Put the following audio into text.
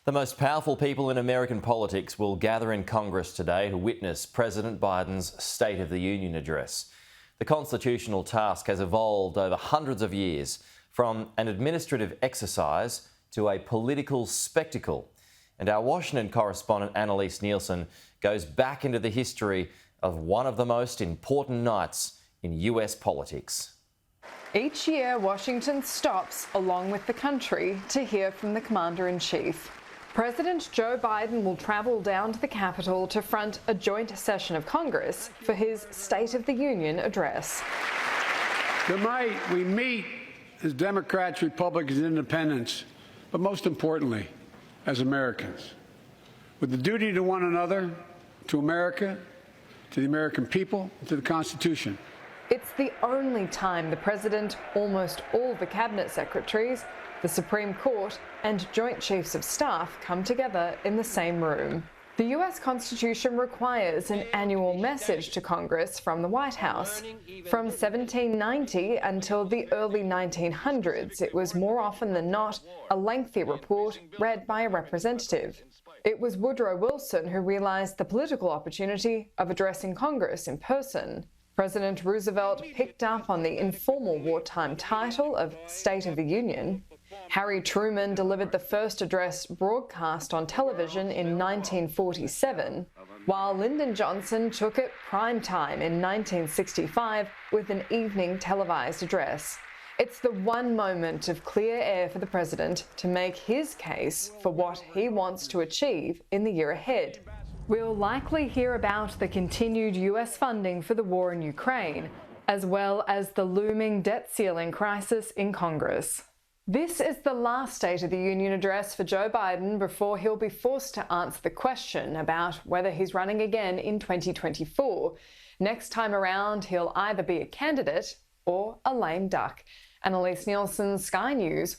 The most powerful people in American politics will gather in Congress today to witness President Biden's State of the Union address. The constitutional task has evolved over hundreds of years from an administrative exercise to a political spectacle. And our Washington correspondent Annalise Nielsen goes back into the history of one of the most important nights in US politics. Each year, Washington stops, along with the country, to hear from the Commander-in-Chief. President Joe Biden will travel down to the Capitol to front a joint session of Congress for his State of the Union address. Tonight, we meet as Democrats, Republicans, and Independents, but most importantly, as Americans, with the duty to one another, to America, to the American people, and to the Constitution. It's the only time the President, almost all the Cabinet Secretaries, the Supreme Court and Joint Chiefs of Staff come together in the same room. The US Constitution requires an annual message to Congress from the White House. From 1790 until the early 1900s, it was more often than not a lengthy report read by a representative. It was Woodrow Wilson who realized the political opportunity of addressing Congress in person. President Roosevelt picked up on the informal wartime title of State of the Union. Harry Truman delivered the first address broadcast on television in 1947, while Lyndon Johnson took it prime time in 1965 with an evening televised address. It's the one moment of clear air for the president to make his case for what he wants to achieve in the year ahead. We'll likely hear about the continued US funding for the war in Ukraine, as well as the looming debt ceiling crisis in Congress. This is the last State of the Union address for Joe Biden before he'll be forced to answer the question about whether he's running again in 2024. Next time around, he'll either be a candidate or a lame duck. Annalise Nielsen, Sky News,